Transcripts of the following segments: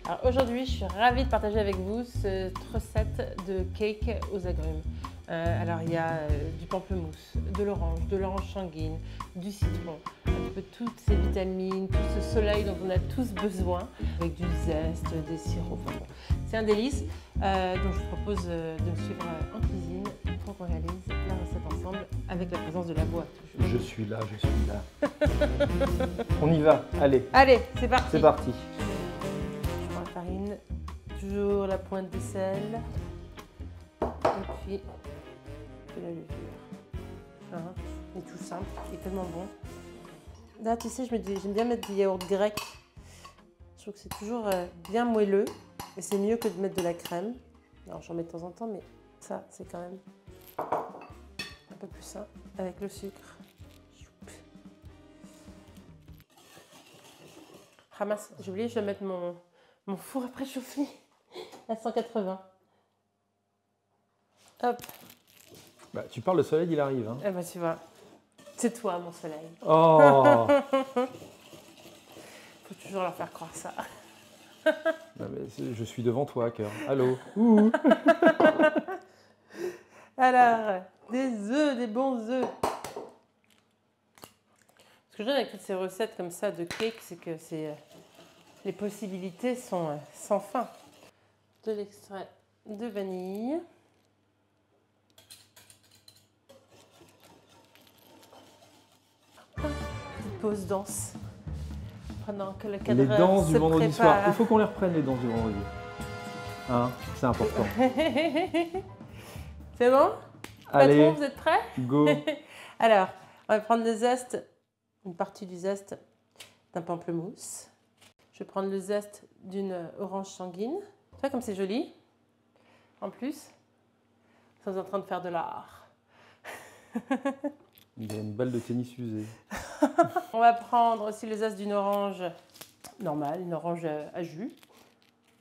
Alors aujourd'hui, je suis ravie de partager avec vous cette recette de cake aux agrumes. Alors il y a du pamplemousse, de l'orange sanguine, du citron, un peu toutes ces vitamines, tout ce soleil dont on a tous besoin, avec du zeste, des sirops. Enfin bon, c'est un délice. Donc je vous propose de me suivre en cuisine pour qu'on réalise la recette ensemble avec la présence de la boîte. Je suis là. On y va, allez. Allez, c'est parti. C'est parti. Je prends la farine, toujours la pointe de sel, et puis de la levure. Hein, c'est tout simple, c'est tellement bon. Là, tu sais, j'aime bien mettre du yaourt grec. Je trouve que c'est toujours bien moelleux, et c'est mieux que de mettre de la crème. Alors j'en mets de temps en temps, mais ça, c'est quand même un peu plus sain avec le sucre. Ramasse, j'ai oublié, je vais mettre mon four à préchauffer à 180. Hop. Bah, tu parles, le soleil, il arrive. Hein. Eh ben, tu vois, c'est toi mon soleil. Oh. Faut toujours leur faire croire ça. Non, mais je suis devant toi, cœur. Allô. Ouh. Alors, des œufs, des bons œufs. Ce que j'aime avec toutes ces recettes comme ça de cake, c'est que les possibilités sont sans fin. De l'extrait de vanille. Petite pause danse. Pendant que le cadreur Les danses du vendredi prépare. soir. Il faut qu'on les reprenne, les danses du vendredi. Hein, c'est important. C'est bon? Allez. Patron, vous êtes prêts? Go. Alors, on va prendre le zeste, une partie du zeste d'un pamplemousse. Je vais prendre le zeste d'une orange sanguine. Tu vois comme c'est joli? En plus, nous sommes en train de faire de l'art. Il y a une balle de tennis usée. On va prendre aussi le zeste d'une orange normale, une orange à jus.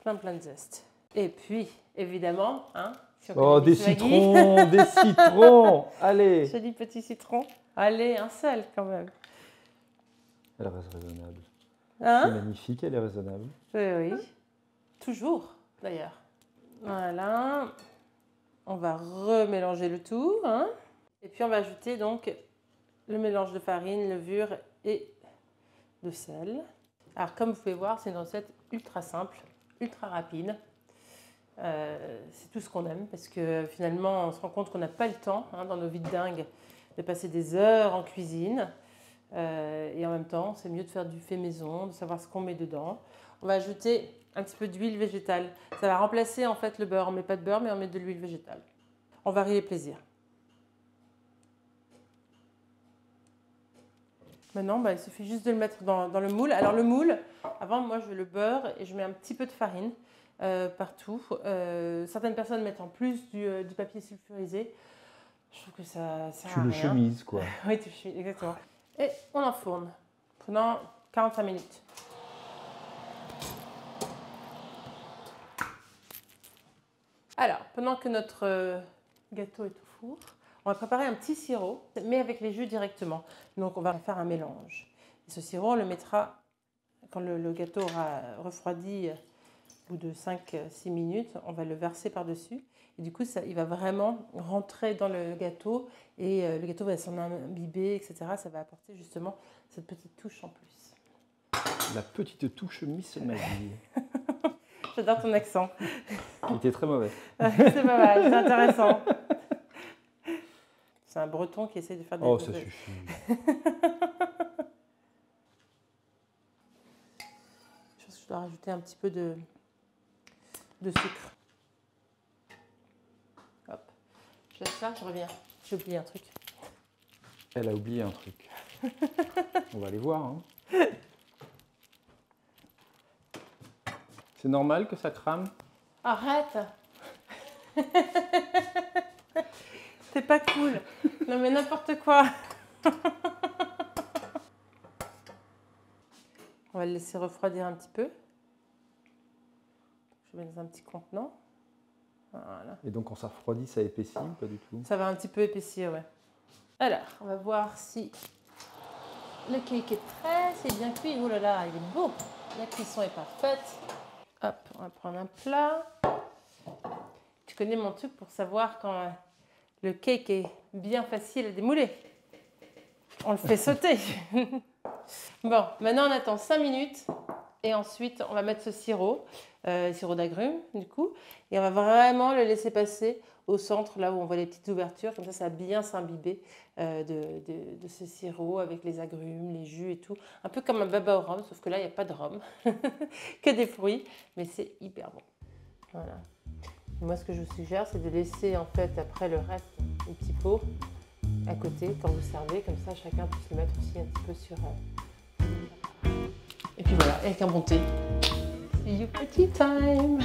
Plein de zeste. Et puis, évidemment, hein, si on Oh, connaît des Miss Maggie. citrons, des citrons. Allez. Joli petit citron. Allez, un seul quand même. Elle reste raisonnable. Hein? C'est magnifique, elle est raisonnable. Oui. Toujours, d'ailleurs. Voilà. On va remélanger le tout. Hein. Et puis, on va ajouter donc le mélange de farine, levure et de sel. Alors, comme vous pouvez voir, c'est une recette ultra simple, ultra rapide. C'est tout ce qu'on aime parce que finalement, on se rend compte qu'on n'a pas le temps, hein, dans nos vies de dingue, de passer des heures en cuisine. Et en même temps, c'est mieux de faire du fait maison, de savoir ce qu'on met dedans. On va ajouter un petit peu d'huile végétale. Ça va remplacer en fait le beurre. On ne met pas de beurre, mais on met de l'huile végétale. On varie les plaisirs. Maintenant, il suffit juste de le mettre dans le moule. Alors le moule, avant, moi, je le beurre et je mets un petit peu de farine partout. Certaines personnes mettent en plus du papier sulfurisé. Je trouve que ça sert à rien. Tu le chemises, quoi. Oui, tu le chemises, exactement. Et on enfourne pendant 45 minutes. Alors, pendant que notre gâteau est au four, on va préparer un petit sirop, mais avec les jus directement. Donc, on va faire un mélange. Et ce sirop, on le mettra quand le gâteau aura refroidi au bout de 5-6 minutes. On va le verser par-dessus. Et du coup, il va vraiment rentrer dans le gâteau et le gâteau va s'en imbiber, etc. Ça va apporter justement cette petite touche en plus. La petite touche Miss Maggie. J'adore ton accent. Il était très mauvais. C'est pas mal, c'est intéressant. C'est un breton qui essaie de faire des... Oh, ça suffit. Je pense que je dois rajouter un petit peu de sucre. Hop. Je laisse ça, je reviens. J'ai oublié un truc. Elle a oublié un truc. On va aller voir. Hein. C'est normal que ça crame? Arrête. C'est pas cool. Non mais n'importe quoi. On va le laisser refroidir un petit peu. Je mets dans un petit contenant. Voilà. Et donc quand ça refroidit, ça épaissit ou pas du tout? Ça va un petit peu épaissir, ouais. Alors, on va voir si le cake est prêt, c'est bien cuit. Oh là là, il est beau. La cuisson est parfaite. Hop, on va prendre un plat. Tu connais mon truc pour savoir quand le cake est bien facile à démouler. On le fait sauter. Bon, maintenant on attend 5 minutes et ensuite on va mettre ce sirop, sirop d'agrumes du coup, et on va vraiment le laisser passer au centre, là où on voit les petites ouvertures, comme ça va bien s'imbiber de ce sirop avec les agrumes, les jus et tout. Un peu comme un baba au rhum, sauf que là il n'y a pas de rhum, que des fruits, mais c'est hyper bon. Voilà. Et moi ce que je vous suggère, c'est de laisser en fait après le reste, un petit pot à côté quand vous servez, comme ça chacun puisse le mettre aussi un petit peu sur... Et puis voilà, avec un bon thé. See you party time.